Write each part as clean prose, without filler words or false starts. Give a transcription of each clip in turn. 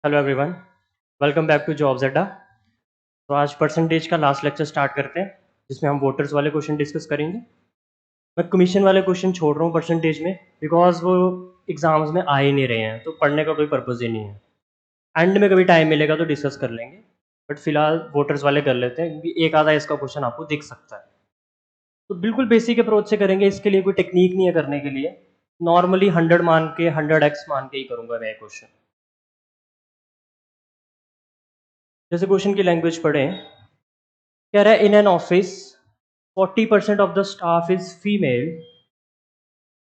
Hello everyone, welcome back to Jobs Adda. तो आज percentage का लास्ट लेक्चर स्टार्ट करते हैं, जिसमें हम वोटर्स वाले क्वेश्चन डिस्कस करेंगे। मैं कमीशन वाले क्वेश्चन छोड़ रहा हूँ परसेंटेज में, बिकॉज वो एग्जाम्स में आ ही नहीं रहे हैं, तो पढ़ने का कोई पर्पज़ ही नहीं है। एंड में कभी टाइम मिलेगा तो डिस्कस कर लेंगे, बट फिलहाल वोटर्स वाले कर लेते हैं, क्योंकि एक आधा इसका क्वेश्चन आपको दिख सकता है। तो बिल्कुल बेसिक अप्रोच से करेंगे, इसके लिए कोई टेक्निक नहीं है करने के लिए। नॉर्मली 100 मान के 100x मान के ही करूँगा मैं क्वेश्चन। जैसे क्वेश्चन की लैंग्वेज पढ़ें, कह रहा है in an office 40% of the staff is female,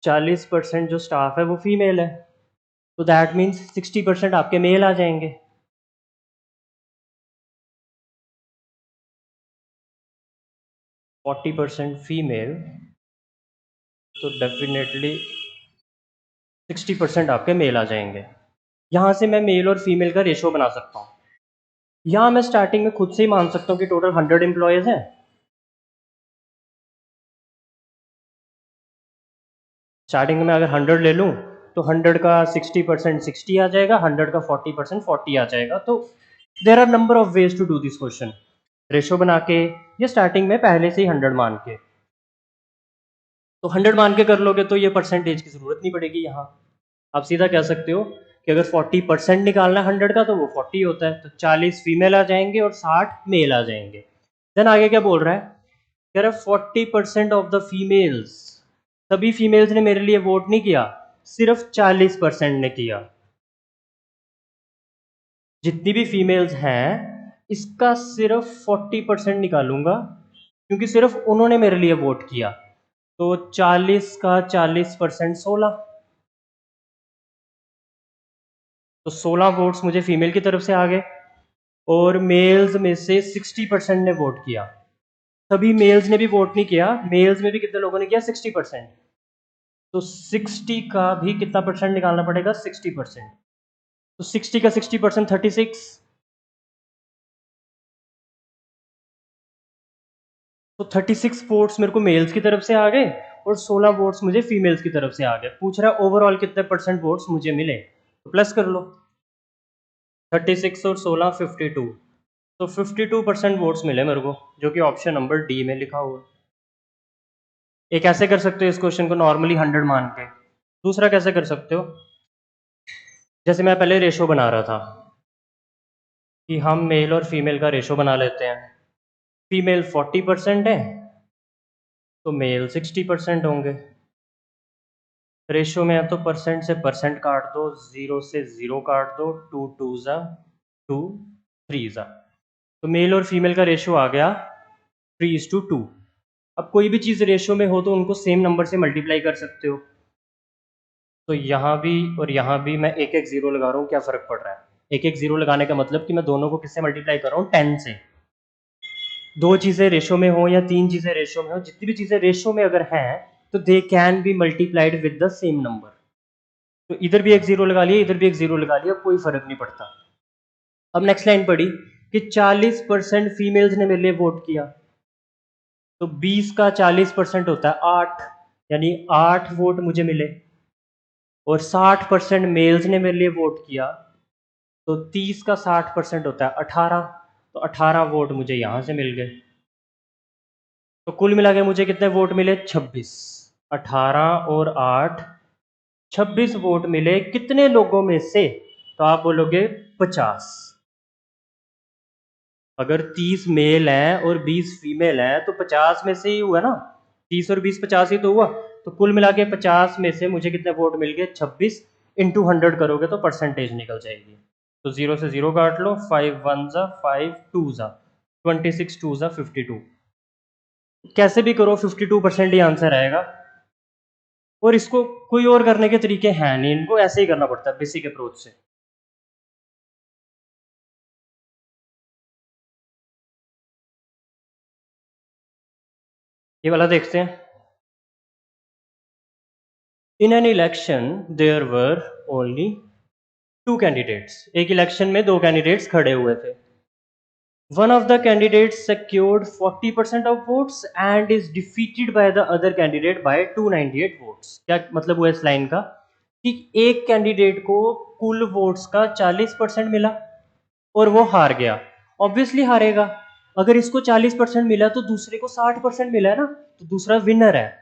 40% जो स्टाफ है वो फीमेल है, तो दैट मीन्स 60% आपके मेल आ जाएंगे। फोर्टी परसेंट फीमेल, तो डेफिनेटली 60% आपके मेल आ जाएंगे। यहाँ से मैं मेल और फीमेल का रेशो बना सकता हूँ। यहाँ मैं स्टार्टिंग में खुद से ही मान सकता हूँ कि टोटल 100 एम्प्लॉयज़ हैं। स्टार्टिंग में अगर 100 ले लूँ तो 100 का 60% 60 आ जाएगा, 100 का 40% 40 आ जाएगा। तो there are number of ways to do this question, ratio बना के या स्टार्टिंग में पहले से ही 100 मान के। तो 100 मान के कर लोगे तो ये परसेंटेज की जरूरत नहीं पड़ेगी। यहाँ आप सीधा कह सकते हो कि अगर 40% निकालना है 100 का तो वो 40 होता है, तो 40 फीमेल आ जाएंगे और 60 मेल आ जाएंगे। देन आगे क्या बोल रहा है, कह रहा है 40% ऑफ द फीमेल्स, सभी फीमेल्स ने मेरे लिए वोट नहीं किया, सिर्फ 40% ने किया। जितनी भी फीमेल्स हैं इसका सिर्फ 40% निकालूंगा, क्योंकि सिर्फ उन्होंने मेरे लिए वोट किया। तो 40 का 40% 16, तो 16 वोट्स मुझे फीमेल की तरफ से आ गए। और मेल्स में से 60% ने वोट किया। सभी मेल्स ने भी वोट नहीं किया, मेल्स में भी कितने लोगों ने किया 60%। तो 60 का भी कितना परसेंट निकालना पड़ेगा, 60%। तो 60 का 60% 36। तो 36 वोट्स मेरे को मेल्स की तरफ से आ गए और 16 वोट्स मुझे फीमेल्स की तरफ से आ गए। पूछ रहा है ओवरऑल कितने परसेंट वोट्स मुझे मिले, तो प्लस कर लो। 36 और 16 52, तो 52% वोट्स मिले मेरे को, जो कि ऑप्शन नंबर डी में लिखा हुआ है। एक ऐसे कर सकते हो इस क्वेश्चन को नॉर्मली 100 मान के। दूसरा कैसे कर सकते हो, जैसे मैं पहले रेशो बना रहा था कि हम मेल और फीमेल का रेशो बना लेते हैं। फीमेल 40% है तो मेल 60% होंगे। रेशो में है तो परसेंट से परसेंट काट दो, जीरो से जीरो काट दो, टू टू ज़ा टू, थ्री ज़ा, तो मेल और फीमेल का रेशो आ गया 3:2। अब कोई भी चीज़ रेशो में हो तो उनको सेम नंबर से मल्टीप्लाई कर सकते हो। तो यहाँ भी और यहाँ भी मैं एक एक जीरो लगा रहा हूँ, क्या फ़र्क पड़ रहा है। एक एक जीरो लगाने का मतलब कि मैं दोनों को किससे मल्टीप्लाई कर रहा हूँ, 10 से। दो चीज़ें रेशो में हो या तीन चीज़ें रेशो में हो, जितनी भी चीज़ें रेशो में अगर हैं तो they can be multiplied with the same number. तो इधर भी एक जीरो लगा लिया, इधर भी एक जीरो लगा लिया, कोई फर्क नहीं पड़ता। अब नेक्स्ट लाइन पढ़ी कि 40% फीमेल्स ने मेरे लिए वोट किया, तो 20 का 40% होता है 8, यानी 8 वोट मुझे मिले। और 60% मेल्स ने मेरे लिए वोट किया, तो 30 का 60% होता है 18, तो 18 वोट मुझे यहाँ से मिल गए। तो कुल मिला के मुझे कितने वोट मिले, 26। 18 और 8, 26 वोट मिले कितने लोगों में से, तो आप बोलोगे 50। अगर 30 मेल हैं और 20 फीमेल हैं तो 50 में से ही हुआ ना, 30 और 20 50 ही तो हुआ। तो कुल मिला के 50 में से मुझे कितने वोट मिल गए, 26। इंटू 100 करोगे तो परसेंटेज निकल जाएगी। तो जीरो से जीरो काट लो, 5 1 ज़ा 5 2 ज़ा 26 2 ज़ा 52। कैसे भी करो 52% ही आंसर आएगा। और इसको कोई और करने के तरीके हैं नहीं, इनको ऐसे ही करना पड़ता है बेसिक अप्रोच से। ये वाला देखते हैं। In an election there were only two candidates, एक इलेक्शन में दो कैंडिडेट्स खड़े हुए थे। One of the candidates secured 40% of votes and is defeated by the other candidate by 298 votes. क्या मतलब हुआ इस लाइन का, कि एक कैंडिडेट को कुल वोट्स का 40% मिला और वो हार गया, ऑब्वियसली हारेगा। अगर इसको 40% मिला तो दूसरे को 60% मिला है ना, तो दूसरा विनर है।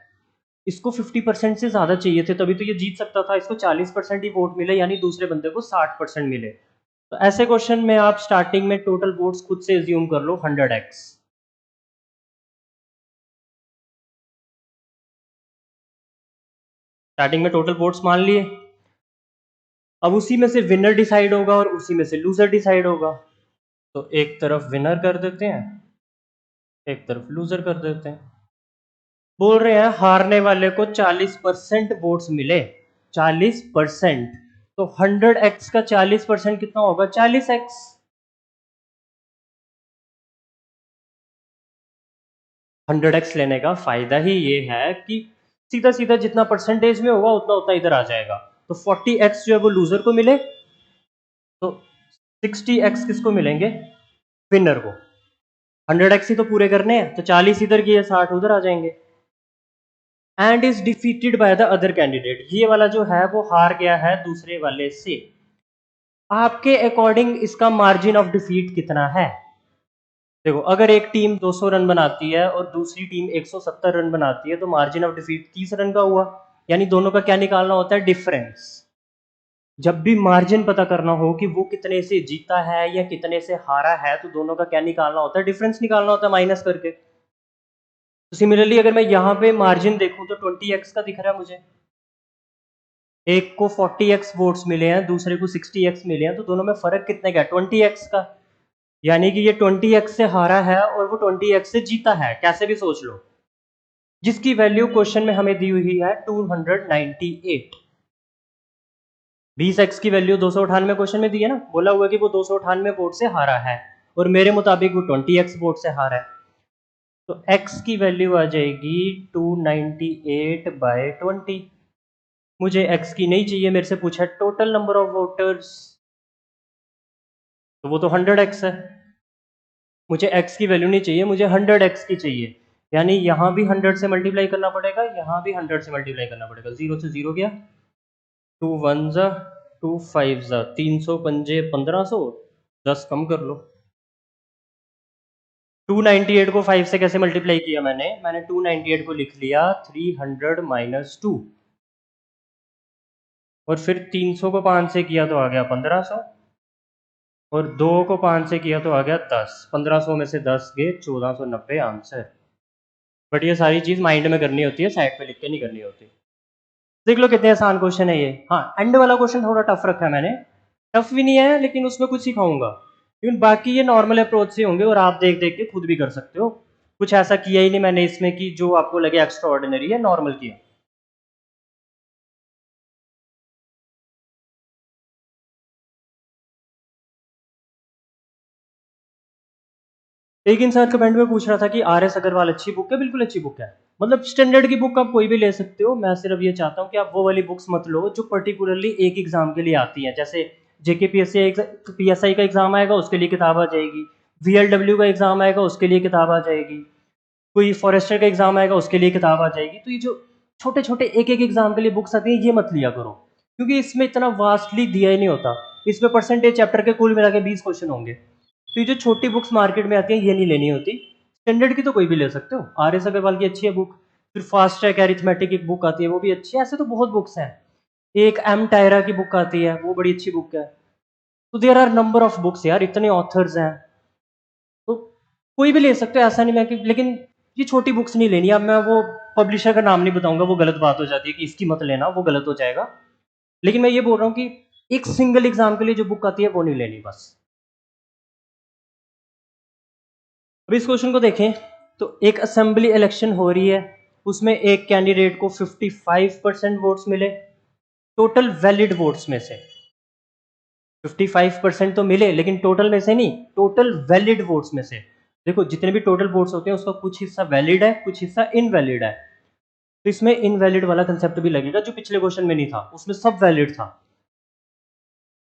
इसको 50% से ज्यादा चाहिए थे, तभी तो ये जीत सकता था। इसको 40% ही वोट मिले, यानी दूसरे बंदे को 60% मिले। तो ऐसे क्वेश्चन में आप स्टार्टिंग में टोटल वोट्स खुद से एज्यूम कर लो 100x। स्टार्टिंग में टोटल वोट्स मान लिए, अब उसी में से विनर डिसाइड होगा और उसी में से लूजर डिसाइड होगा। तो एक तरफ विनर कर देते हैं, एक तरफ लूजर कर देते हैं। बोल रहे हैं हारने वाले को 40% वोट्स मिले, 40%। तो 100x का 40% कितना होगा? 40x। हंड्रेड एक्स लेने का फायदा ही ये है कि सीधा सीधा जितना परसेंटेज में होगा उतना उतना इधर आ जाएगा। तो 40x जो है वो लूजर को मिले, तो 60x किसको मिलेंगे? विनर को। 100x ही तो पूरे करने हैं, तो 40 इधर की है, 60 उधर आ जाएंगे। And is defeated by the other candidate, ये वाला जो है वो हार गया है दूसरे वाले से। आपके अकॉर्डिंग इसका मार्जिन ऑफ डिफीट कितना है? देखो, अगर एक टीम 200 रन बनाती है और दूसरी टीम 170 रन बनाती है, तो मार्जिन ऑफ डिफीट 30 रन का हुआ। यानी दोनों का क्या निकालना होता है? डिफरेंस। जब भी मार्जिन पता करना हो कि वो कितने से जीता है या कितने से हारा है, तो दोनों का क्या निकालना होता है? डिफरेंस निकालना होता है, माइनस करके। तो सिमिलरली अगर मैं यहाँ पे मार्जिन देखूं तो 20x का दिख रहा है मुझे। एक को 40x वोट्स मिले हैं, दूसरे को 60x मिले हैं, तो दोनों में फर्क कितने का? 20x का। यानी कि ये 20x से हारा है और वो 20x से जीता है, कैसे भी सोच लो। जिसकी वैल्यू क्वेश्चन में हमें दी हुई है 298। 20x की वैल्यू 298 क्वेश्चन में दी है ना, बोला हुआ है कि वो 298 वोट से हारा है, और मेरे मुताबिक वो 20x वोट से हारा है। तो x की वैल्यू आ जाएगी 298/20। मुझे x की नहीं चाहिए, मेरे से पूछा टोटल नंबर ऑफ वोटर्स, तो वो तो 100x है। मुझे x की वैल्यू नहीं चाहिए, मुझे 100x की चाहिए। यानी यहाँ भी 100 से मल्टीप्लाई करना पड़ेगा, यहाँ भी 100 से मल्टीप्लाई करना पड़ेगा। 0 से 0 गया, 2 1 जा, 2 5 जा, 300 पंजे 1500, 10 कम कर लो। 298 को 5 से कैसे मल्टीप्लाई किया? मैंने 298 को लिख लिया 300 माइनस 2, और फिर 300 को 5 से किया तो आ गया 1500, और 2 को 5 से किया तो आ गया 10। 1500 में से 10 गए 1490 आंसर। बट ये सारी चीज माइंड में करनी होती है, साइड पे लिख के नहीं करनी होती। देख लो कितने आसान क्वेश्चन है ये। हाँ, एंड वाला क्वेश्चन थोड़ा टफ रखा है मैंने। टफ भी नहीं है, लेकिन उसमें कुछ सिखाऊंगा। लेकिन बाकी ये नॉर्मल अप्रोच से होंगे और आप देख देख के खुद भी कर सकते हो। कुछ ऐसा किया ही नहीं मैंने इसमें कि जो आपको लगे एक्स्ट्रा ऑर्डिनरी है, नॉर्मल किया। एक इंसान कमेंट में पूछ रहा था कि आर एस अग्रवाल अच्छी बुक है। बिल्कुल अच्छी बुक है, मतलब स्टैंडर्ड की बुक आप कोई भी ले सकते हो। मैं सिर्फ ये चाहता हूँ कि आप वो वाली बुक्स मत लो जो पर्टिकुलरली एक एग्जाम के लिए आती हैं। जैसे जेके पीएसआई का एग्जाम आएगा, उसके लिए किताब आ जाएगी। वीएलडब्ल्यू का एग्जाम आएगा, उसके लिए किताब आ जाएगी। कोई फॉरेस्टर का एग्जाम आएगा, उसके लिए किताब आ जाएगी। तो ये जो छोटे छोटे एक एक एग्जाम के लिए बुक्स आती हैं, ये मत लिया करो, क्योंकि इसमें इतना वास्टली दिया ही नहीं होता। इसमें परसेंटेज चैप्टर के कुल मिला के 20 क्वेश्चन होंगे। तो ये जो छोटी बुक्स मार्केट में आती हैं, ये नहीं लेनी होती। स्टैंडर्ड की तो कोई भी ले सकते हो। आर एस अग्रवाल की अच्छी है बुक। फिर फास्ट ट्रैक एरिथमेटिक एक बुक आती है, वो भी अच्छी है। ऐसे तो बहुत बुक्स हैं। एक एम टायरा की बुक आती है, वो बड़ी अच्छी बुक है। तो there are number of books यार, इतने ऑथर्स हैं, तो कोई भी ले सकते हो, ऐसा नहीं मैं कि। लेकिन ये छोटी बुक्स नहीं लेनी। अब मैं वो पब्लिशर का नाम नहीं बताऊंगा, वो गलत बात हो जाती है कि इसकी मत लेना, वो गलत हो जाएगा। लेकिन मैं ये बोल रहा हूँ कि एक सिंगल एग्जाम के लिए जो बुक आती है वो नहीं लेनी बस। अब इस क्वेश्चन को देखें तो एक असेंबली इलेक्शन हो रही है, उसमें एक कैंडिडेट को 55% वोट्स मिले। टोटल वैलिड वोट्स में से 55% तो मिले, लेकिन टोटल में से नहीं, टोटल वैलिड वोट्स में से। देखो, जितने भी टोटल वोट्स होते हैं उसका कुछ हिस्सा वैलिड है, कुछ हिस्सा इनवैलिड है। तो इसमें इनवैलिड वाला कंसेप्ट भी लगेगा, जो पिछले क्वेश्चन में नहीं था, उसमें सब वैलिड था।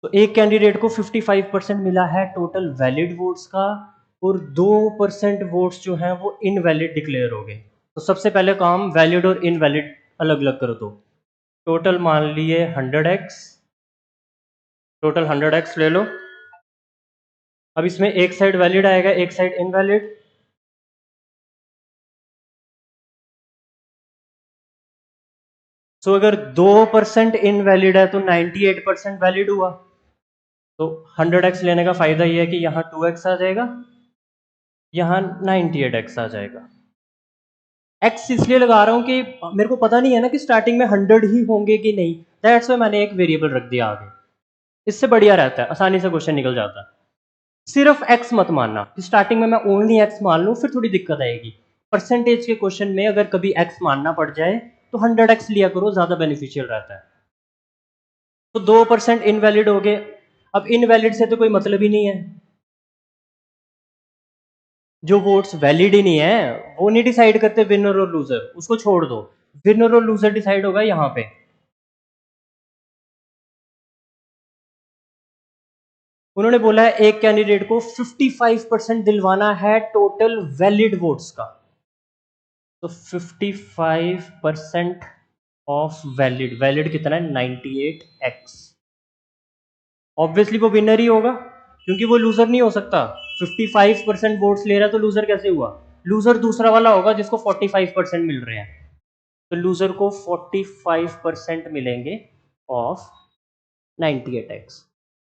तो एक कैंडिडेट को 55% मिला है टोटल वैलिड वोट्स का, और 2% वोट्स जो हैं वो इनवैलिड डिक्लेयर हो गए। तो सबसे पहले काम वैलिड और इनवैलिड अलग अलग कर दो। टोटल मान लिए 100x, टोटल 100x ले लो। अब इसमें एक साइड वैलिड आएगा, एक साइड इनवैलिड। सो अगर 2% इनवैलिड है तो 98% वैलिड हुआ। तो 100x लेने का फायदा ये है कि यहाँ 2x आ जाएगा, यहाँ 98x आ जाएगा। x इसलिए लगा रहा हूं कि मेरे को पता नहीं है ना कि स्टार्टिंग में 100 ही होंगे कि नहीं, दैट्स वाई मैंने एक वेरिएबल रख दिया आगे। इससे बढ़िया रहता है, आसानी से क्वेश्चन निकल जाता है। सिर्फ x मत मानना कि स्टार्टिंग में मैं ओनली x मान लूं, फिर थोड़ी दिक्कत आएगी। परसेंटेज के क्वेश्चन में अगर कभी x मानना पड़ जाए तो 100x लिया करो, ज्यादा बेनिफिशियल रहता है। तो 2% इनवैलिड हो गए। अब इनवैलिड से तो कोई मतलब ही नहीं है, जो वोट्स वैलिड ही नहीं है वो नहीं डिसाइड करते विनर और लूजर, उसको छोड़ दो। विनर और लूजर डिसाइड होगा यहाँ पे। उन्होंने बोला है एक कैंडिडेट को 55% दिलवाना है टोटल वैलिड वोट्स का। तो 55% ऑफ वैलिड, वैलिड कितना है 98x। ऑब्वियसली वो विनर ही होगा क्योंकि वो लूजर नहीं हो सकता। 55% वोट्स ले रहा है तो लूजर कैसे हुआ? लूजर दूसरा वाला होगा जिसको 45% मिल रहे हैं। तो लूजर को 45% मिलेंगे ऑफ 98x।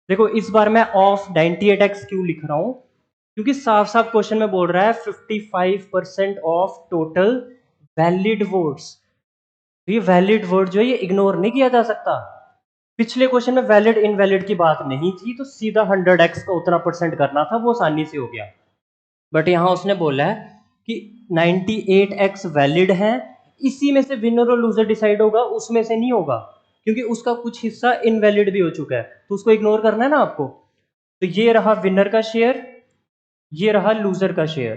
देखो इस बार मैं ऑफ 98x क्यों लिख रहा हूं, क्योंकि साफ साफ क्वेश्चन में बोल रहा है 55% ऑफ टोटल वैलिड वोट्स। ये वैलिड वर्ड जो है ये इग्नोर नहीं किया जा सकता। पिछले क्वेश्चन में वैलिड इनवैलिड की बात नहीं थी, तो सीधा 100x का उतना परसेंट करना था, वो आसानी से हो गया। बट यहां उसने बोला है कि 98x वैलिड है, इसी में से विनर और लूजर डिसाइड होगा, उसमें से नहीं होगा क्योंकि उसका कुछ हिस्सा इनवैलिड भी हो चुका है, तो उसको इग्नोर करना है ना आपको। तो ये रहा विनर का शेयर, ये रहा लूजर का शेयर।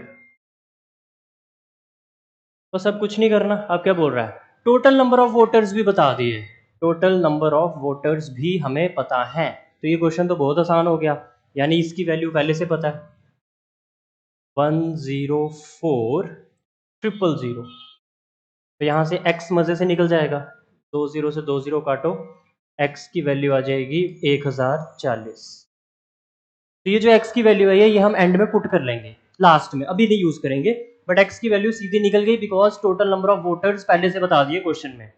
तो सब कुछ नहीं करना। अब क्या बोल रहा है, टोटल नंबर ऑफ वोटर्स भी बता दिए, टोटल नंबर ऑफ वोटर्स भी हमें पता है। तो ये क्वेश्चन तो बहुत आसान हो गया, यानी इसकी वैल्यू पहले से पता है 104000। तो यहाँ से x मजे से निकल जाएगा, 20 से 20 काटो, x की वैल्यू आ जाएगी 1040। तो ये जो x की वैल्यू है ये हम एंड में पुट कर लेंगे, लास्ट में, अभी नहीं यूज करेंगे। बट x की वैल्यू सीधी निकल गई because total number of voters पहले से बता दिए क्वेश्चन में।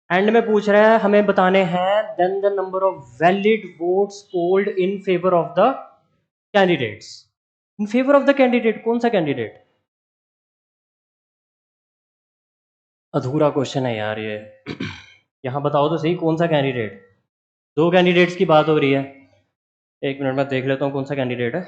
एंड में पूछ रहा है हमें बताने हैं then the number of valid votes polled in favour of the candidates. In favour of the candidate, कौन सा कैंडिडेट? अधूरा क्वेश्चन है यार ये। यहाँ बताओ तो सही कौन सा कैंडिडेट। दो कैंडिडेट्स की बात हो रही है, एक मिनट में देख लेता हूँ कौन सा कैंडिडेट है।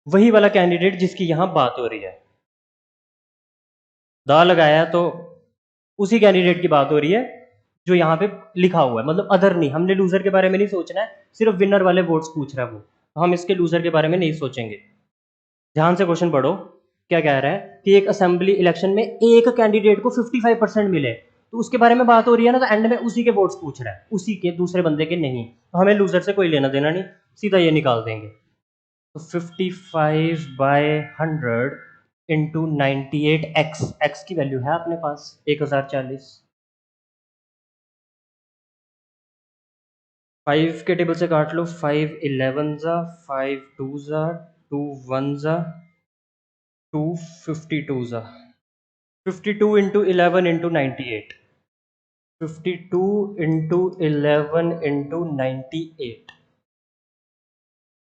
वही वाला कैंडिडेट जिसकी यहाँ बात हो रही है, दा लगाया तो उसी कैंडिडेट की बात हो रही है जो यहाँ पे लिखा हुआ है, मतलब अदर नहीं। हमने लूजर के बारे में नहीं सोचना है, सिर्फ विनर वाले वोट्स पूछ रहा है वो, तो हम इसके लूजर के बारे में नहीं सोचेंगे। ध्यान से क्वेश्चन पढ़ो, क्या कह रहा है कि एक असेंबली इलेक्शन में एक कैंडिडेट को 55% मिले, तो उसके बारे में बात हो रही है ना, तो एंड में उसी के वोट्स पूछ रहा है, उसी के, दूसरे बंदे के नहीं। तो हमें लूजर से कोई लेना देना नहीं, सीधा ये निकाल देंगे। तो 55/100 इंटू 98x, x की वैल्यू है अपने पास 1040। 5 के टेबल से काट लो, 5 11 जा, 5 2 जा, 2 1 जा, 2 52 जा, 52 into 11 into 98, 52 into 11 into 98,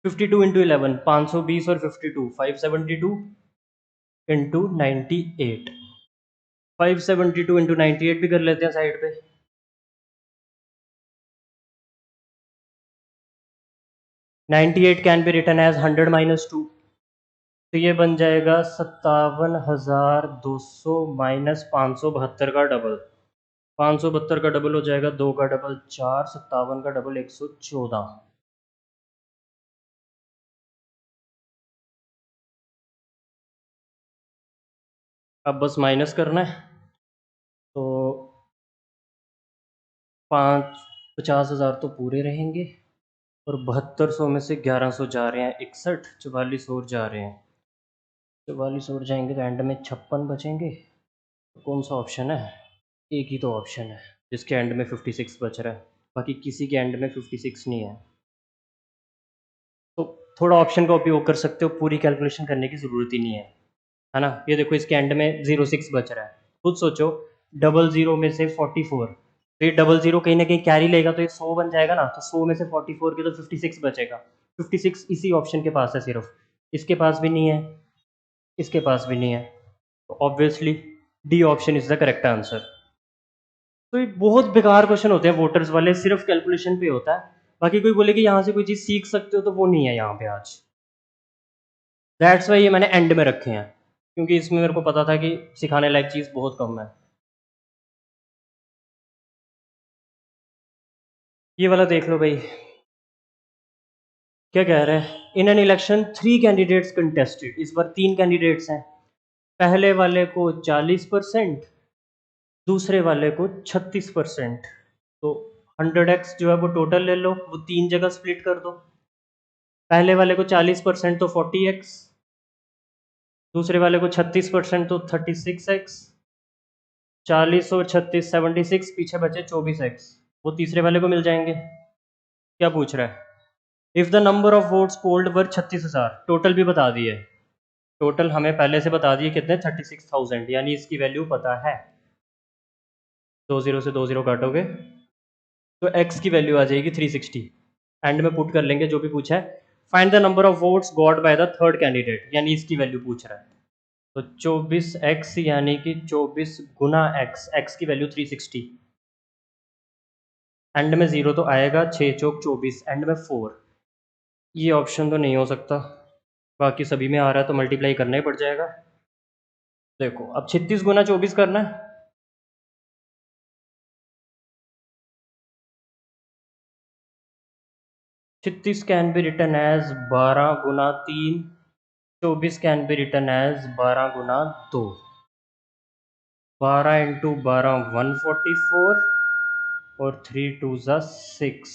52 into 11 520 और 52 572 इंटू 98, 572 इंटू 98 भी कर लेते हैं साइड पे। 98 can be written as 100 minus 2, तो ये बन जाएगा 57,200 माइनस 572 का डबल, 572 का डबल हो जाएगा 2 का डबल 4, 57 का डबल 114। अब बस माइनस करना है, तो 50,000 तो पूरे रहेंगे, और 7200 में से 1100 जा रहे हैं 61, 44 और जा रहे हैं 44 और जाएंगे तो एंड में 56 बचेंगे। तो कौन सा ऑप्शन है? एक ही तो ऑप्शन है जिसके एंड में 56 बच रहा है, बाकी किसी के एंड में 56 नहीं है। तो थोड़ा ऑप्शन का उपयोग कर सकते हो, पूरी कैलकुलेशन करने की ज़रूरत ही नहीं है ना। ये देखो इसके एंड में 06 बच रहा है, खुद सोचो 00 में से 44, तो ये 00 कहीं ना कहीं कैरी लेगा तो ये 100 बन जाएगा ना, तो 100 में से 44 के तो 56 बचेगा। 56 इसी ऑप्शन के पास है, सिर्फ इसके पास भी नहीं है, इसके पास भी नहीं है, तो obviously D option is the correct answer. तो ये बहुत बेकार क्वेश्चन होते हैं वोटर्स वाले, सिर्फ कैलकुलेशन पे होता है, बाकी कोई बोले कि यहाँ से कोई चीज़ सीख सकते हो तो वो नहीं है यहाँ पे आज। दैट्स वाई ये मैंने एंड में रखे हैं, क्योंकि इसमें मेरे को पता था कि सिखाने लायक चीज़ बहुत कम है। ये वाला देख लो भाई, क्या कह रहा है, इन एन इलेक्शन 3 कैंडिडेट्स कंटेस्टेड, इस बार 3 कैंडिडेट्स हैं, पहले वाले को 40%, दूसरे वाले को 36%, तो 100x जो है वो टोटल ले लो, वो 3 जगह स्प्लिट कर दो, पहले वाले को 40% तो 40x, दूसरे वाले को 36% तो 36x, 40 और 36 76, पीछे बचे 24x, वो तीसरे वाले को मिल जाएंगे। क्या पूछ रहा है, if the number of votes polled were 36,000, total भी बता दिए, टोटल हमें पहले से बता दिए कितने 36,000, यानी इसकी वैल्यू पता है, 20 से 20 काटोगे तो x की वैल्यू आ जाएगी 360, एंड में पुट कर लेंगे जो भी पूछा है। Find the number of votes got by the third candidate, यानी इसकी वैल्यू पूछ रहा है, तो 24x यानी कि 24 गुना x की वैल्यू 360, एंड में 0 तो आएगा, 6 चौक 24, एंड में 4, ये ऑप्शन तो नहीं हो सकता, बाकी सभी में आ रहा है तो मल्टीप्लाई करना ही पड़ जाएगा। देखो अब 36 गुना 24 करना है, 36 कैन बी रिटन एज 12 गुना 3, 24 कैन बी रिटन एज 12 गुना 2, 12 इंटू 12 144, और 3 twos are 6,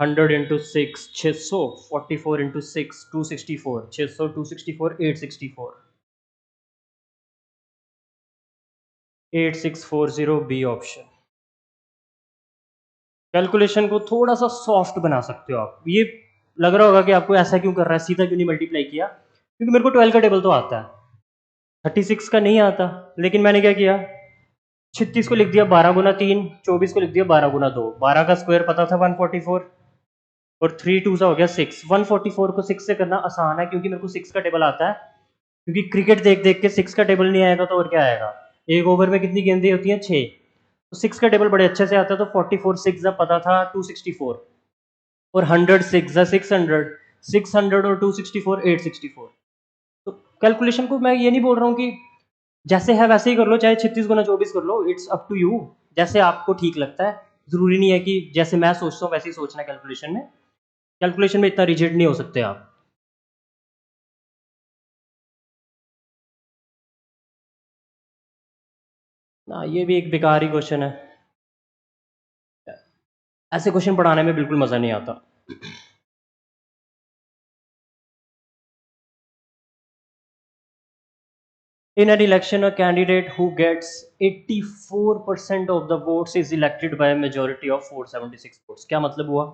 100 into 6 600, 44 into 6 264, 600 264 864, 8640 B option. Calculation को थोड़ा सा सॉफ्ट बना सकते हो आप। ये लग रहा होगा कि आपको ऐसा क्यों कर रहा है, सीधा क्यों नहीं मल्टीप्लाई किया, क्योंकि मेरे को 12 का टेबल तो आता है, 36 का नहीं आता, लेकिन मैंने क्या किया, 36 को लिख दिया 12 गुना 3, 24 को लिख दिया 12 गुना 2, 12 का स्क्वायर पता था 144, और 3 2 सा हो गया 6, 144 को 6 से करना आसान है क्योंकि मेरे को 6 का टेबल आता है, क्योंकि क्रिकेट देख देख के 6 का टेबल नहीं आएगा तो और क्या आएगा, एक ओवर में कितनी गेंदें होती हैं 6, तो 6 का टेबल बड़े अच्छे से आता है, तो 44 6 पता था 264, और 100 6 600, 600 और 264 864। तो कैलकुलेशन को मैं ये नहीं बोल रहा हूँ कि जैसे है वैसे ही कर लो, चाहे 36 गुना 24 कर लो, इट्स अप टू यू, जैसे आपको ठीक लगता है, जरूरी नहीं है कि जैसे मैं सोचता हूँ वैसे ही सोचना। कैलकुलेशन में, कैलकुलेशन में इतना रिजिड नहीं हो सकते आप। ना ये भी एक बेकार ही क्वेश्चन है, ऐसे क्वेश्चन पढ़ाने में बिल्कुल मजा नहीं आता। In an election, a candidate who gets 84% of the votes is elected by a majority of 476 votes। क्या मतलब हुआ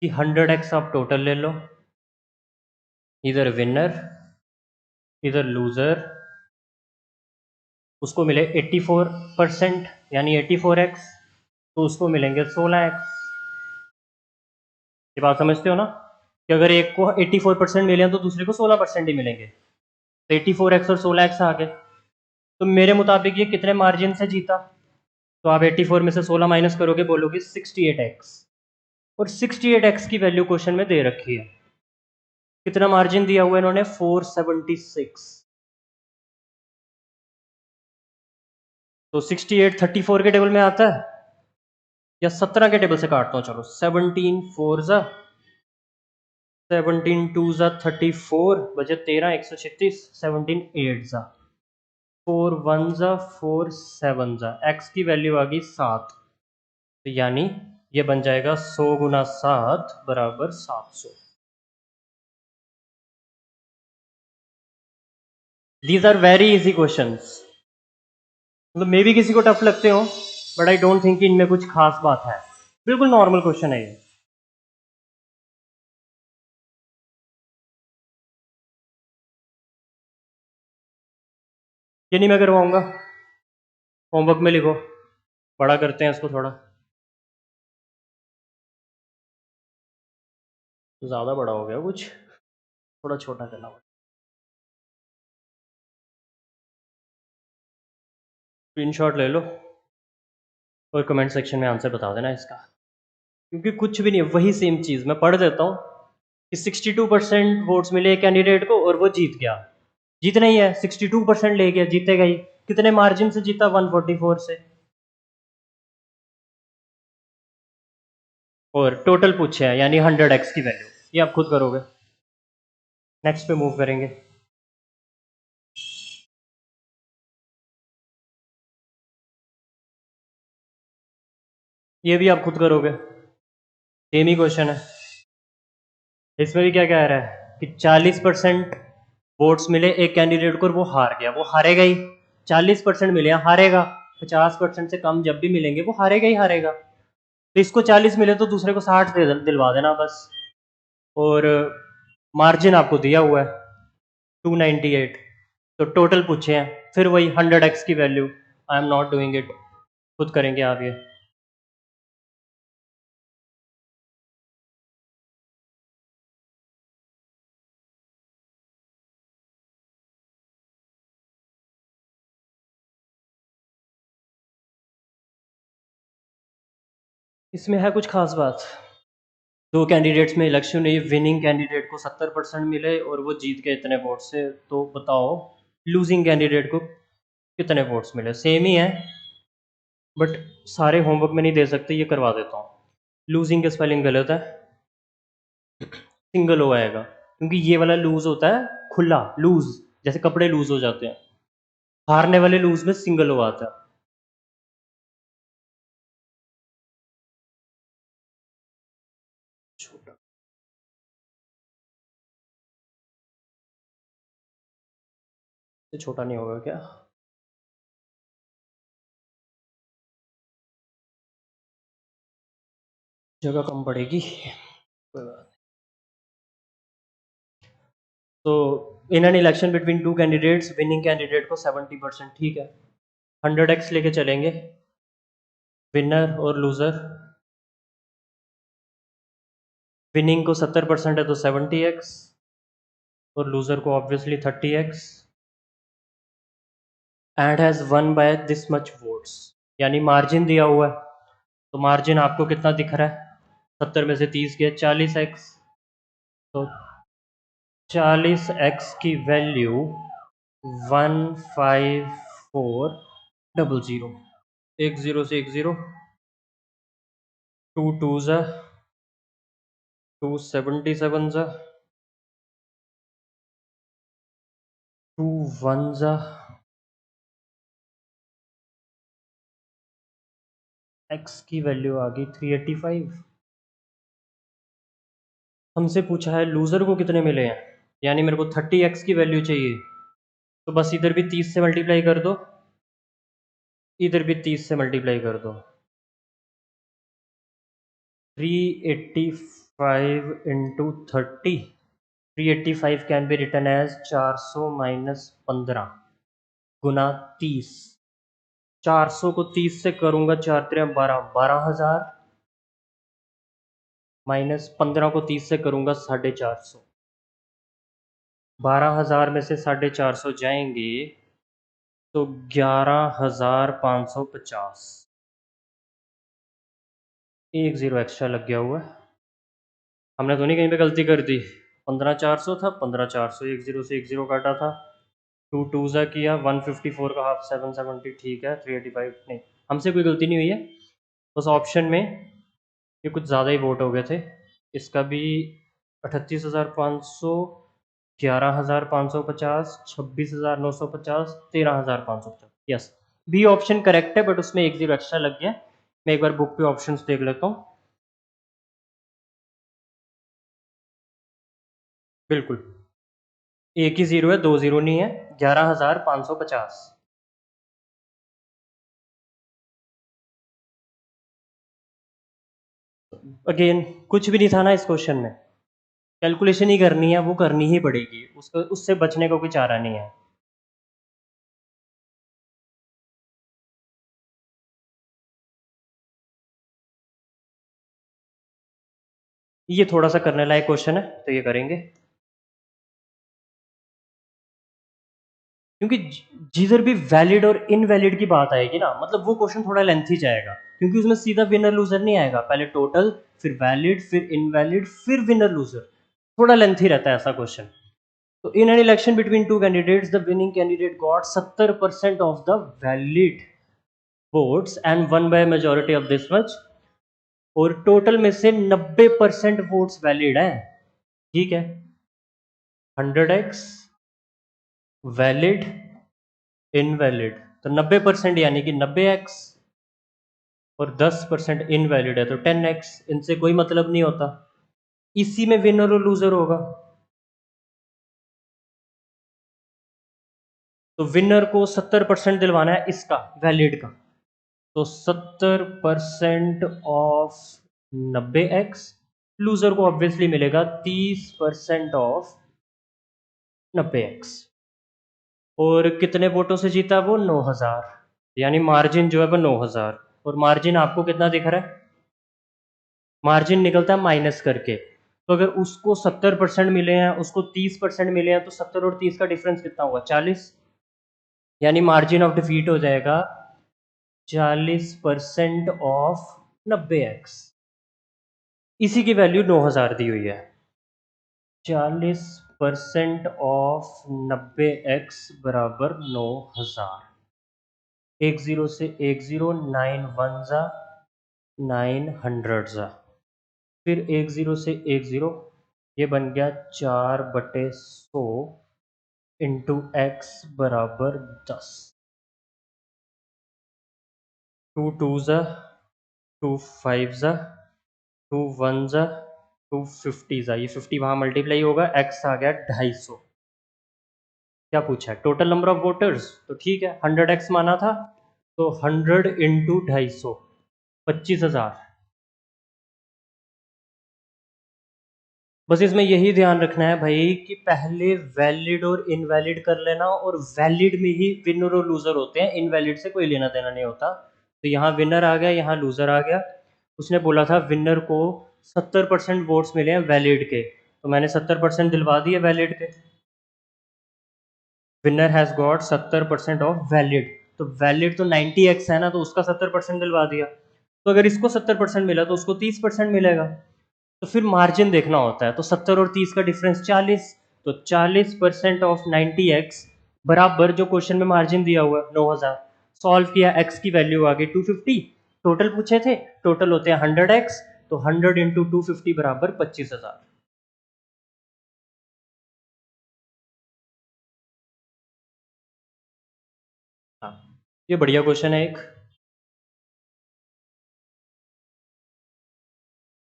कि 100x आप टोटल ले लो, इधर विनर इधर लूजर, उसको मिले 84%, यानी 84x, तो उसको मिलेंगे 16x। ये बात समझते हो ना, कि अगर एक को 84% मिले तो दूसरे को 16% ही मिलेंगे, तो 84x और 16x आ गए। तो मेरे मुताबिक ये कितने मार्जिन से जीता, तो आप 84 में से 16 माइनस करोगे, बोलोगे 68x, और 68x की वैल्यू क्वेश्चन में दे रखी है, कितना मार्जिन दिया हुआ है इन्होंने 476, तो 68 34 के टेबल में आता है, या 17 के टेबल से काटता हूँ, चलो 17 4 जा 17 2 जा 34, बचे 13 136, 17 8 जा 4 1 जा 4 7 जा, x की वैल्यू आ गई 7, तो यानी ये बन जाएगा 100 गुना 7 बराबर 700। These are very easy questions, मतलब मे भी किसी को टफ लगते हो, बट आई डोंट थिंक इनमें कुछ खास बात है, बिल्कुल नॉर्मल क्वेश्चन है ये। ये नहीं मैं करवाऊंगा, होमवर्क में लिखो, बड़ा करते हैं इसको थोड़ा, ज़्यादा बड़ा हो गया कुछ, थोड़ा छोटा करना पड़ेगा। स्क्रीनशॉट ले लो और कमेंट सेक्शन में आंसर बता देना इसका, क्योंकि कुछ भी नहीं है, वही सेम चीज़ मैं पढ़ देता हूँ कि 62% वोट्स मिले कैंडिडेट को और वो जीत गया। जीतना ही है, 62% ले गया, जीतेगा ही। कितने मार्जिन से जीता? 144 से। और टोटल पूछे हैं, यानी 100x की वैल्यू, ये आप खुद करोगे। नेक्स्ट पे मूव करेंगे। ये भी आप खुद करोगे, सेम ही क्वेश्चन है। इसमें भी क्या कह रहा है कि 40% वोट्स मिले एक कैंडिडेट को और वो हार गया, वो हारेगा ही। 40% मिले हारेगा, 50% से कम जब भी मिलेंगे वो हारेगा ही हारेगा। तो इसको 40 मिले तो दूसरे को 60 दिलवा देना बस। और मार्जिन आपको दिया हुआ है 298, तो टोटल पूछे हैं, फिर वही 100x की value. I am not doing it, खुद करेंगे आप ये। इसमें है कुछ खास बात? दो कैंडिडेट्स में इलेक्शन हुई, विनिंग कैंडिडेट को 70% मिले और वो जीत गए इतने वोट से, तो बताओ लूजिंग कैंडिडेट को कितने वोट्स मिले? सेम ही है, बट सारे होमवर्क में नहीं दे सकते, ये करवा देता हूँ। लूजिंग का स्पेलिंग गलत है, सिंगल ओ आएगा, क्योंकि ये वाला लूज होता है खुला, लूज जैसे कपड़े लूज हो जाते हैं, हारने वाले लूज में सिंगल ओ आता है। छोटा, ये छोटा नहीं होगा क्या? जगह कम पड़ेगी, कोई बात नहीं। तो इन an election between two candidates, winning candidate को 70%, ठीक है, 100x लेके चलेंगे, विनर और लूजर। विनिंग को 70% है तो 70x, और लूजर को obviously 30x, and has one by this much votes, यानी मार्जिन दिया हुआ है, तो मार्जिन आपको कितना दिख रहा है? 70 में से 30 गया, 40x, तो 40x की वैल्यू 15400, एक जीरो से एक जीरो, टू टू ज़ा 277 ज़ा, टू वन ज़ा, x की वैल्यू आ गई 385। हमसे पूछा है लूज़र को कितने मिले हैं, यानी मेरे को 30x की वैल्यू चाहिए, तो बस इधर भी 30 से मल्टीप्लाई कर दो, इधर भी 30 से मल्टीप्लाई कर दो। 385 into 30, 385 can be written as 400 minus 15 गुना 30। 400 को 30 से करूंगा, 4 3 12, 12,000, माइनस 15 को 30 से करूंगा 450। 12,000 में से 450 जाएंगे तो 11,550, एक जीरो एक्स्ट्रा लग गया हुआ है। हमने तो नहीं कहीं पे गलती कर दी, 15,400 था, 15,400, एक जीरो से एक जीरो काटा था, टू टू ज़ा किया, 154 का हाफ 770, ठीक है, 385 नहीं, हमसे कोई गलती नहीं हुई है, बस ऑप्शन में ये कुछ ज़्यादा ही वोट हो गए थे। इसका भी 38,500, 11,550, 26,950, 13,550, यस, बी ऑप्शन करेक्ट है, बट उसमें एक जीरो एक्स्ट्रा लग गया। मैं एक बार बुक पे ऑप्शंस देख लेता हूँ। बिल्कुल, एक ही जीरो है, 2 जीरो नहीं है। 11,550। अगेन कुछ भी नहीं था ना इस क्वेश्चन में, कैलकुलेशन ही करनी है, वो करनी ही पड़ेगी, उसको उससे बचने का कोई चारा नहीं है। ये थोड़ा सा करने लायक क्वेश्चन है, तो ये करेंगे, क्योंकि जिधर भी वैलिड और इनवैलिड की बात आएगी ना, मतलब वो क्वेश्चन थोड़ा लेंथी जाएगा, क्योंकि उसमें सीधा विनर लूजर नहीं आएगा, पहले टोटल, फिर वैलिड, फिर इनवैलिड, फिर विनर लूजर, थोड़ा लेंथी रहता है ऐसा क्वेश्चन। तो इन an election between two candidates the winning candidate got 70% of the valid votes and one by majority of this much, और टोटल में से 90% वोट्स वैलिड है, ठीक है। 100x वैलिड इनवैलिड, तो 90% यानी कि 90x, और 10% इनवैलिड है तो 10x, इनसे कोई मतलब नहीं होता, इसी में विनर और लूजर होगा। तो विनर को 70% दिलवाना है इसका वैलिड का, तो 70% ऑफ 90x, लूजर को ऑब्वियसली मिलेगा 30% ऑफ 90x। और कितने वोटों से जीता वो? 9,000, यानी मार्जिन जो है वो 9,000, और मार्जिन आपको कितना दिख रहा है? मार्जिन निकलता है माइनस करके, तो अगर उसको 70% मिले हैं, उसको 30% मिले हैं, तो 70 और 30 का डिफरेंस कितना हुआ? 40, यानी मार्जिन ऑफ डिफीट हो जाएगा 40% ऑफ 90x। इसी की वैल्यू 9,000 दी हुई है। 40% ऑफ 90x बराबर 9,000। एक जीरो से एक जीरो, 9 वन जा 900 जा, फिर एक जीरो से एक जीरो, ये बन गया 4/100 इंटू एक्स बराबर 10। 2 टू ज़ा 2 5 ज़ा 2 1 ज़ा 2 50 ज़ा, ये 50 वहाँ मल्टीप्लाई होगा, एक्स आ गया 250। क्या पूछा है? टोटल नंबर ऑफ वोटर्स, तो ठीक है 100x माना था, तो 100 इंटू 250, 25,000। बस इसमें यही ध्यान रखना है भाई कि पहले वैलिड और इनवैलिड कर लेना, और वैलिड में ही विनर और लूजर होते हैं, इनवैलिड से कोई लेना देना नहीं होता। तो यहाँ विनर आ गया, यहाँ लूजर आ गया। उसने बोला था विनर को 70% वोट्स मिले हैं वैलिड के, तो मैंने 70% दिलवा दिए वैलिड के। Winner has got 70% of valid, तो वैलिड तो 90x है ना, तो उसका 70% दिलवा दिया। तो अगर इसको 70% मिला तो उसको 30% मिलेगा। तो फिर मार्जिन देखना होता है, तो 70 और 30 का डिफरेंस 40, तो 40% ऑफ 90x बराबर जो क्वेश्चन में मार्जिन दिया हुआ है 9,000। सॉल्व किया, x की वैल्यू आ गई 250, टोटल पूछे थे, टोटल होते हैं 100x, तो 100 इंटू 250 बराबर 25,000। हाँ, ये बढ़िया क्वेश्चन है एक।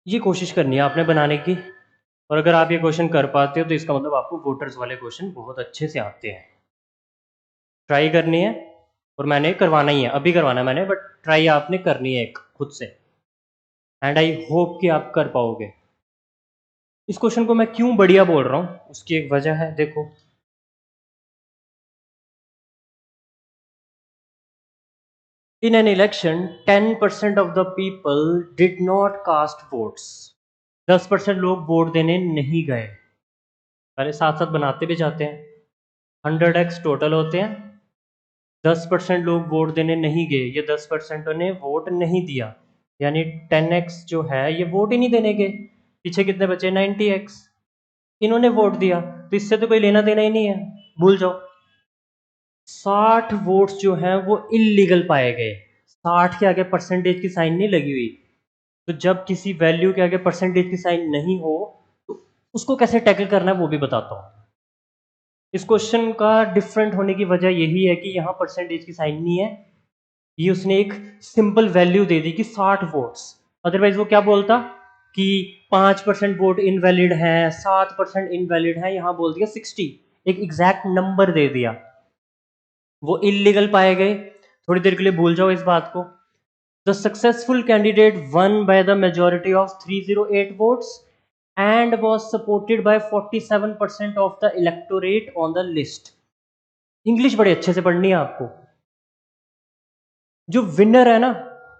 ये कोशिश करनी है आपने बनाने की, और अगर आप ये क्वेश्चन कर पाते हो तो इसका मतलब आपको वोटर्स वाले क्वेश्चन बहुत अच्छे से आते हैं। ट्राई करनी है, और मैंने करवाना ही है, अभी करवाना है मैंने, बट ट्राई आपने करनी है एक खुद से, एंड आई होप कि आप कर पाओगे। इस क्वेश्चन को मैं क्यों बढ़िया बोल रहा हूँ, उसकी एक वजह है, देखो। In an election 10% of the people did not cast votes, 10% लोग वोट देने नहीं गए, पहले साथ साथ बनाते भी जाते हैं। 100x टोटल होते हैं, 10% लोग वोट देने नहीं गए, ये 10% ने वोट नहीं दिया, यानी 10x जो है ये वोट ही नहीं देने गए। पीछे कितने बचे? 90x, इन्होंने वोट दिया, तो इससे तो कोई लेना देना ही नहीं है, भूल जाओ। 60 वोट्स जो हैं वो इलीगल पाए गए, 60 के आगे परसेंटेज की साइन नहीं लगी हुई। तो जब किसी वैल्यू के आगे परसेंटेज की साइन नहीं हो, तो उसको कैसे टैकल करना है वो भी बताता हूँ। इस क्वेश्चन का डिफरेंट होने की वजह यही है कि यहाँ परसेंटेज की साइन नहीं है, ये उसने एक सिंपल वैल्यू दे दी कि 60 वोट्स, अदरवाइज वो क्या बोलता? कि 5% वोट इनवैलिड है, 7% इनवैलिड है, यहाँ बोल दिया 60, एक एग्जैक्ट नंबर दे दिया, वो इलीगल पाए गए। थोड़ी देर के लिए भूल जाओ इस बात को। The successful candidate one by the majority of 308 votes and was supported by 47% of the electorate on the list। English बड़े अच्छे से पढ़नी है आपको। जो विनर है ना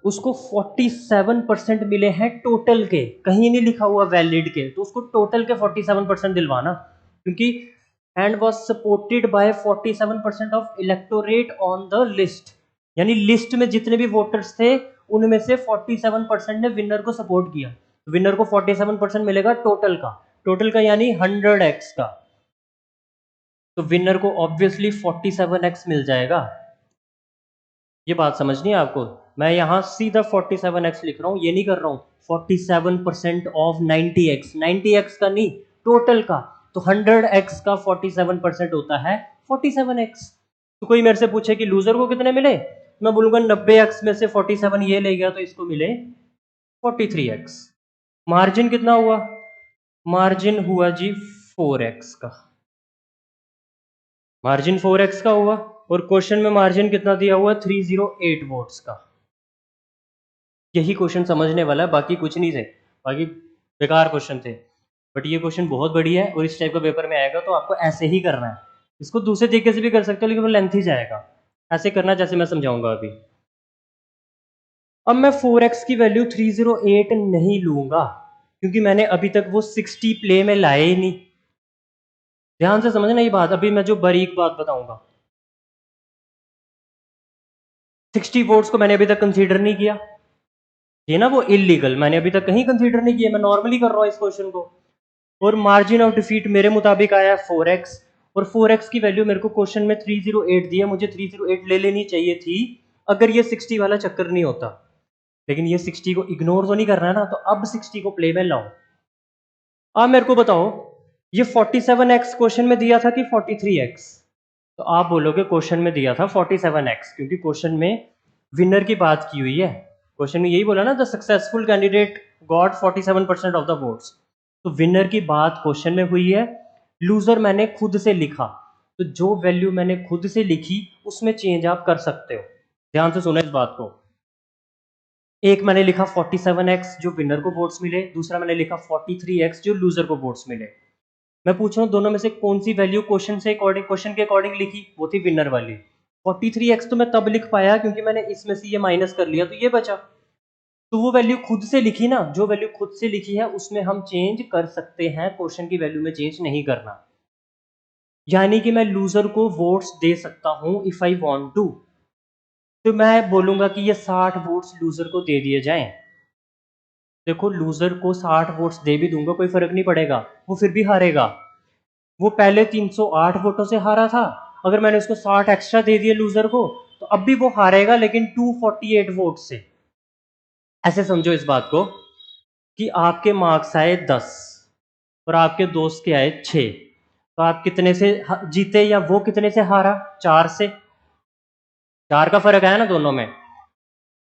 उसको 47% मिले हैं टोटल के, कहीं नहीं लिखा हुआ वैलिड के, तो उसको टोटल के 47% दिलवाना, क्योंकि and was supported by 47% of electorate on the list, यानी लिस्ट में जितने भी वोटर्स थे उनमें से 47% ने विनर को सपोर्ट किया। विनर को 47% मिलेगा टोटल का यानी 100x का, तो विनर को ऑब्वियसली 47x मिल जाएगा। ये बात समझनी है आपको। मैं यहाँ सीधा 47x लिख रहा हूँ, ये नहीं कर रहा हूँ 47% ऑफ 90x, 90x का नहीं टोटल का, तो 100x का 47% होता है 47x। तो कोई मेरे से पूछे कि लूजर को कितने मिले, मैं बोलूंगा 90x में से 47 ये ले गया तो इसको मिले 43x। मार्जिन कितना हुआ, मार्जिन हुआ जी 4x का, मार्जिन 4x का हुआ, और क्वेश्चन में मार्जिन कितना दिया हुआ 308 वोट्स का। यही क्वेश्चन समझने वाला है, बाकी कुछ नहीं थे, बाकी बेकार क्वेश्चन थे, बट ये क्वेश्चन बहुत बढ़िया है और इस टाइप का पेपर में आएगा तो आपको ऐसे ही करना है। इसको दूसरे तरीके से भी कर सकते हो लेकिन वो लेंथ ही जाएगा, ऐसे करना जैसे मैं समझाऊंगा अभी। अब मैं 4x की वैल्यू 308 नहीं लूंगा क्योंकि मैंने अभी तक वो 60 प्ले में लाए ही नहीं। ध्यान से समझना ये बात, अभी मैं जो बारीक बात बताऊंगा। 60 वोट्स को मैंने अभी तक कंसीडर नहीं किया, ये ना वो इलीगल, मैंने अभी तक कहीं कंसीडर नहीं किया, मैं नॉर्मली कर रहा हूँ इस क्वेश्चन को। और मार्जिन ऑफ डिफीट मेरे मुताबिक आया 4x, और 4x की वैल्यू मेरे को क्वेश्चन में 308 दी है, मुझे 308 ले लेनी चाहिए थी अगर ये 60 वाला चक्कर नहीं होता, लेकिन ये 60 को इग्नोर तो नहीं करना है ना, तो अब 60 को प्ले में लाऊं। अब मेरे को बताओ ये 47x क्वेश्चन में दिया था कि 43x, तो आप बोलोगे क्वेश्चन में दिया था 47x, क्योंकि क्वेश्चन में विनर की बात की हुई है। क्वेश्चन में यही बोला ना, the successful candidate got 47% of the votes, तो विनर की बात क्वेश्चन में हुई है। लूजर मैंने खुद से लिखा, तो जो वैल्यू मैंने खुद से लिखी उसमें चेंज आप कर सकते हो। ध्यान से सुनो इस बात को, एक मैंने लिखा 47x जो विनर को वोट्स मिले, दूसरा मैंने लिखा 43x जो लूजर को वोट्स मिले। मैं पूछ रहा हूँ दोनों में से कौन सी वैल्यू क्वेश्चन से अकॉर्डिंग, क्वेश्चन के अकॉर्डिंग लिखी, वो थी विनर वाली। 43x तो मैं तब लिख पाया क्योंकि मैंने इसमें से ये माइनस कर लिया तो ये बचा, तो वो वैल्यू खुद से लिखी ना, जो वैल्यू खुद से लिखी है उसमें हम चेंज कर सकते हैं, क्वेश्चन की वैल्यू में चेंज नहीं करना। यानी कि मैं लूजर को वोट्स दे सकता हूं इफ आई वांट टू, तो मैं बोलूंगा कि ये 60 वोट्स लूजर को दे दिए जाएं। देखो लूजर को 60 वोट्स दे भी दूंगा कोई फर्क नहीं पड़ेगा, वो फिर भी हारेगा। वो पहले 308 वोटों से हारा था, अगर मैंने उसको 60 एक्स्ट्रा दे दिए लूजर को तो अब भी वो हारेगा लेकिन 248 वोट से। ऐसे समझो इस बात को कि आपके मार्क्स आए 10 और आपके दोस्त के आए 6, तो आप कितने से जीते या वो कितने से हारा, 4 से। 4 का फर्क आया ना दोनों में,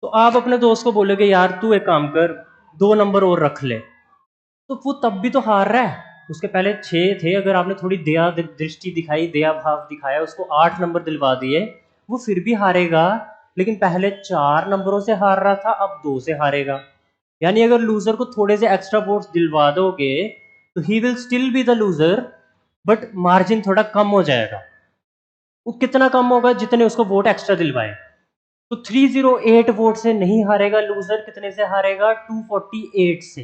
तो आप अपने दोस्त को बोलोगे यार तू एक काम कर 2 नंबर और रख ले, तो वो तब भी तो हार रहा है। उसके पहले 6 थे, अगर आपने थोड़ी दया दृष्टि दिखाई, दया भाव दिखाया, उसको 8 नंबर दिलवा दिए, वो फिर भी हारेगा, लेकिन पहले 4 नंबरों से हार रहा था अब 2 से हारेगा। यानी अगर लूजर को थोड़े से एक्स्ट्रा वोट्स दिलवा दोगे तो he will still be the loser, but margin थोड़ा कम हो जाएगा। वो कितना कम होगा, जितने उसको वोट एक्स्ट्रा दिलवाए। तो 308 वोट से नहीं हारेगा लूजर, कितने से हारेगा, 248 से,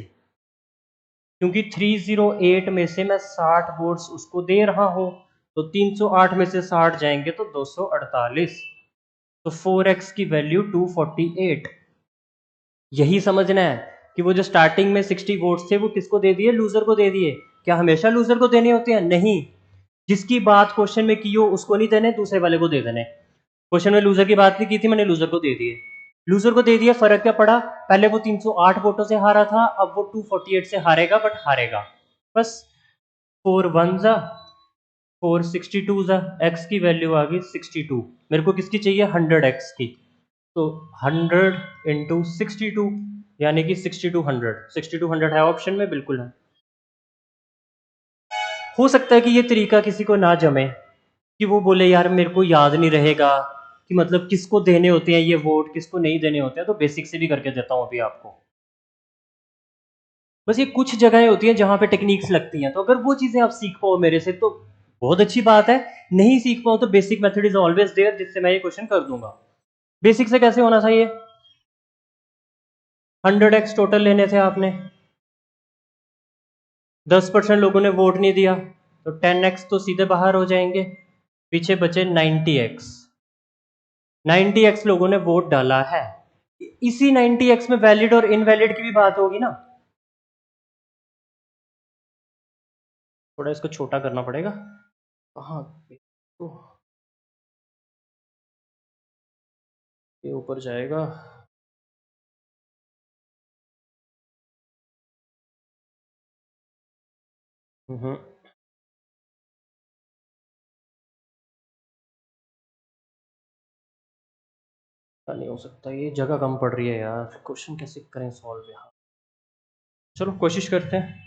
क्योंकि 308 में से मैं 60 वोट्स उसको दे रहा हूं, तो 308 में से 60 जाएंगे तो 248, तो 4x की वैल्यू 248। यही समझना है कि वो जो स्टार्टिंग में 60 वोट्स थे वो किसको दे दिए, लूजर को दे दिए। क्या हमेशा लूजर को देने होते हैं, नहीं, जिसकी बात क्वेश्चन में की हो उसको नहीं देने, दूसरे वाले को दे देने। क्वेश्चन में लूजर की बात नहीं की थी, मैंने लूजर को दे दिए, लूजर को दे दिया, फर्क क्या पड़ा, पहले वो 308 वोटों से हारा था, अब वो 248 से हारेगा, बट हारेगा बस। 4 1 जा 4 62 जा, x की वैल्यू आ गई 62, मेरे को किसकी चाहिए 100x की, तो 100 इंटू 62, यानी कि 6200। 6200 है ऑप्शन में, बिल्कुल है। हो सकता है कि ये तरीका किसी को ना जमे, कि वो बोले यार मेरे को याद नहीं रहेगा कि मतलब किसको देने होते हैं ये वोट, किसको नहीं देने होते हैं, तो बेसिक से भी करके देता हूँ अभी आपको। बस ये कुछ जगहें होती हैं जहाँ पे टेक्निक्स लगती हैं, तो अगर वो चीज़ें आप सीख पाओ मेरे से तो बहुत अच्छी बात है। नहीं सीख पाओ तो basic method is always there, जिससे मैं ये क्वेश्चन कर दूंगा। बेसिक से कैसे होना चाहिए? 100x टोटल लेने थे आपने, 10% लोगों ने वोट नहीं दिया, तो 10x तो सीधे बाहर हो जाएंगे, पीछे बचे 90x। 90x लोगों ने वोट डाला है, इसी 90x में वैलिड और इनवैलिड की भी बात होगी ना। थोड़ा इसको छोटा करना पड़ेगा। कहाँ पे? तो ये ऊपर जाएगा। हम्म, नहीं हो सकता, ये जगह कम पड़ रही है यार, क्वेश्चन कैसे करें सॉल्व यहाँ। चलो कोशिश करते हैं।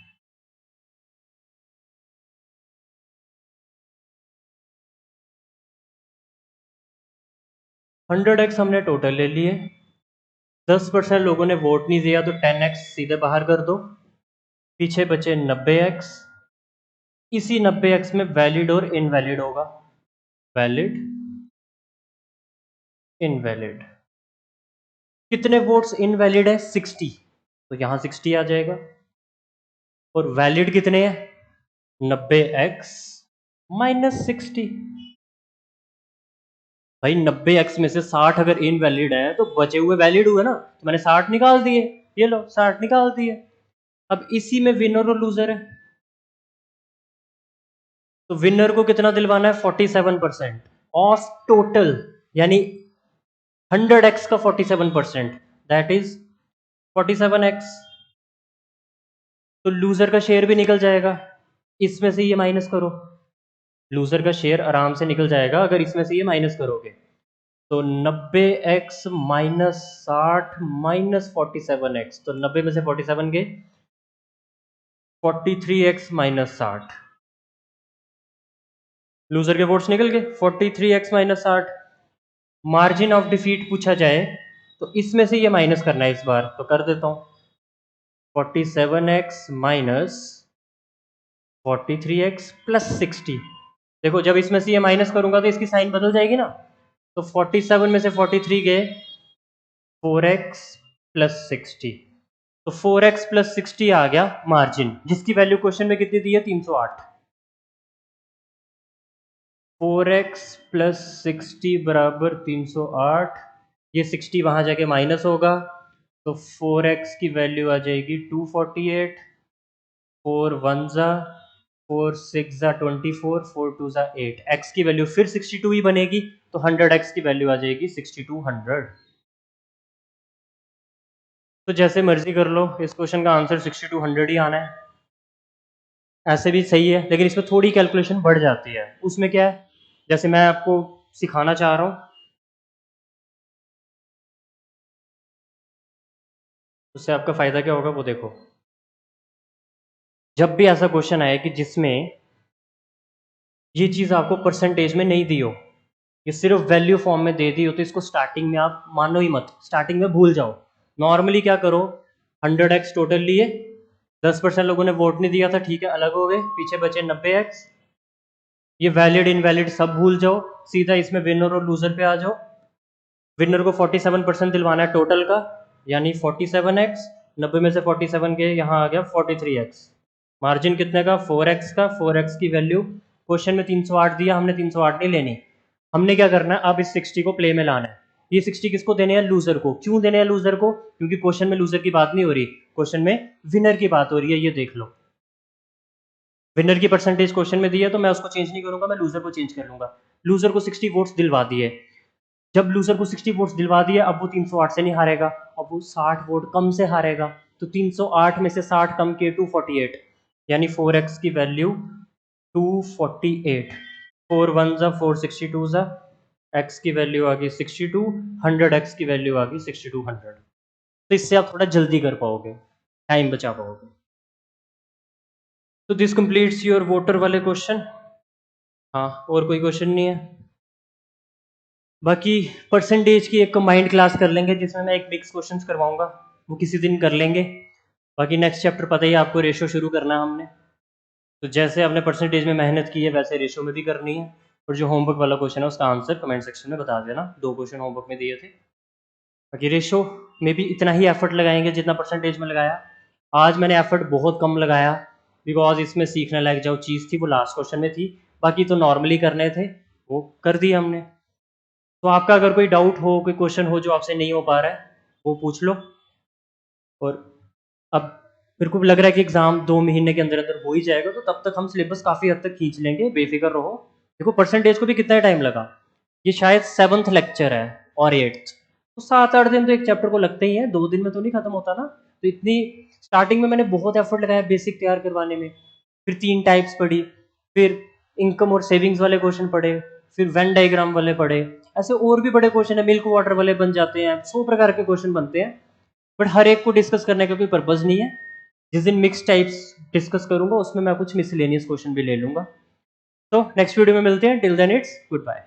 100x हमने टोटल ले लिए, 10% लोगों ने वोट नहीं दिया, तो 10x सीधे बाहर कर दो, पीछे बचे 90x। इसी 90x में वैलिड और इनवैलिड होगा, वैलिड इनवैलिड। कितने वोट्स इनवैलिड है? 60, तो यहाँ 60 आ जाएगा। और वैलिड कितने हैं? 90x minus 60। भाई 90x में से 60 अगर इनवैलिड है तो बचे हुए वैलिड हुए ना, तो मैंने 60 निकाल दिए, ये लो 60 निकाल दिए। अब इसी में विनर और लूजर है, तो विनर को कितना दिलवाना है? 47% ऑफ टोटल, यानी 100x का 47%, दैट इज 47x। तो लूजर का शेयर भी निकल जाएगा, इसमें से ये माइनस करो, लूजर का शेयर आराम से निकल जाएगा अगर इसमें से ये माइनस करोगे। तो 90x माइनस 60 माइनस 47x, तो 90 में से 47 गए, 43x माइनस 60। लूजर के वोट्स निकल गए, 43x minus 60। Margin of defeat पूछा जाए तो इसमें से ये माइनस करना है, इस बार तो कर देता हूं, 47x माइनस 43x प्लस 60। देखो जब इसमें से ये माइनस करूंगा तो इसकी साइन बदल जाएगी ना, तो 47 में से 43 गए, 4x प्लस 60, तो 4x प्लस 60 आ गया मार्जिन, जिसकी वैल्यू क्वेश्चन में कितनी दी है? 308। 4x प्लस 60 बराबर 308, ये 60 वहां जाके माइनस होगा, तो 4x की वैल्यू आ जाएगी 248, 4 वन ज़ा 4 6 ज़ा 24, 4 2 ज़ा 8, x की वैल्यू फिर 62 ही बनेगी, तो 100x की वैल्यू आ जाएगी 6200। तो जैसे मर्जी कर लो, इस क्वेश्चन का आंसर 6200 ही आना है। ऐसे भी सही है, लेकिन इसमें थोड़ी कैलकुलेशन बढ़ जाती है। उसमें क्या है, जैसे मैं आपको सिखाना चाह रहा हूँ, उससे आपका फायदा क्या होगा वो देखो। जब भी ऐसा क्वेश्चन आए कि जिसमें ये चीज आपको परसेंटेज में नहीं दी हो, ये सिर्फ वैल्यू फॉर्म में दे दी हो, तो इसको स्टार्टिंग में आप मानो ही मत, स्टार्टिंग में भूल जाओ। नॉर्मली क्या करो, 100x टोटल लिए, 10% लोगों ने वोट नहीं दिया था, ठीक है, अलग हो गए, पीछे बचे 90x। ये वैलिड इनवैलिड सब भूल जाओ, सीधा इसमें विनर और लूजर पे आ जाओ। विनर को 47% दिलवाना है टोटल का, यानी 47x, 90 में से 47 के यहाँ आ गया 43x। मार्जिन कितने का? 4x का। 4x की वैल्यू क्वेश्चन में 308 दिया, हमने 308 नहीं लेनी, हमने क्या करना है, अब इस 60 को प्ले में लाना है। ये 60 किसको देने हैं? लूजर को। क्यों देने हैं लूजर को? क्योंकि क्वेश्चन में लूजर की बात नहीं हो रही, क्वेश्चन में विनर की बात हो रही है, ये देख लो। विनर की परसेंटेज क्वेश्चन में दी है, तो मैं उसको चेंज नहीं करूंगा, मैं लूजर को चेंज कर लूंगा। लूजर को 60 वोट्स दिलवा दिए, जब लूजर को 60 वोट्स दिलवा दिए, अब वो 308 से नहीं हारेगा, अब वो 60 वोट कम से हारेगा, तो 308 में से 60 कम किए 248, यानी 4x की वैल्यू 248। 4 वन ज़ा 4 62 ज़ा, x की वैल्यू आ गई 62, 100x की वैल्यू आ गई 6200। तो इससे आप थोड़ा जल्दी कर पाओगे, टाइम बचा पाओगे। तो दिस कंप्लीट्स योर वोटर वाले क्वेश्चन। हाँ, और कोई क्वेश्चन नहीं है। बाकी परसेंटेज की एक कंबाइंड क्लास कर लेंगे जिसमें मैं एक मिक्स क्वेश्चंस करवाऊंगा, वो किसी दिन कर लेंगे। बाकी नेक्स्ट चैप्टर पता ही है आपको, रेशो शुरू करना है हमने, तो जैसे आपने परसेंटेज में मेहनत की है वैसे रेशो में भी करनी है। और जो होमवर्क वाला क्वेश्चन है उसका आंसर कमेंट सेक्शन में बता देना, 2 क्वेश्चन होमवर्क में दिए थे। बाकी रेशो में भी इतना ही एफर्ट लगाएंगे जितना परसेंटेज में लगाया। आज मैंने एफर्ट बहुत कम लगाया बिकॉज इसमें सीखने लायक जो चीज़ थी वो लास्ट क्वेश्चन में थी, बाकी तो नॉर्मली करने थे, वो कर दिए हमने। तो आपका अगर कोई डाउट हो, कोई क्वेश्चन हो जो आपसे नहीं हो पा रहा है, वो पूछ लो। और अब मेरे को लग रहा है कि एग्जाम 2 महीने के अंदर अंदर हो ही जाएगा, तो तब तक हम सिलेबस काफ़ी हद तक खींच लेंगे, बेफिक्र रहो। देखो परसेंटेज को भी कितना टाइम लगा, ये शायद 7th लेक्चर है और 8th, तो 7-8 दिन तो एक चैप्टर को लगते ही है, 2 दिन में तो नहीं खत्म होता ना। तो इतनी स्टार्टिंग में मैंने बहुत एफर्ट लगाया बेसिक तैयार करवाने में, फिर 3 टाइप्स पढ़ी, फिर इनकम और सेविंग्स वाले क्वेश्चन पढ़े, फिर वेन डायग्राम वाले पढ़े, ऐसे और भी बड़े क्वेश्चन है, मिल्क वाटर वाले बन जाते हैं, 100 प्रकार के क्वेश्चन बनते हैं, बट हर एक को डिस्कस करने का कोई पर्पज नहीं है। जिस दिन मिक्स टाइप्स डिस्कस करूंगा उसमें मैं कुछ मिसलेनियस क्वेश्चन भी ले लूंगा। तो नेक्स्ट वीडियो में मिलते हैं, till then it's good bye.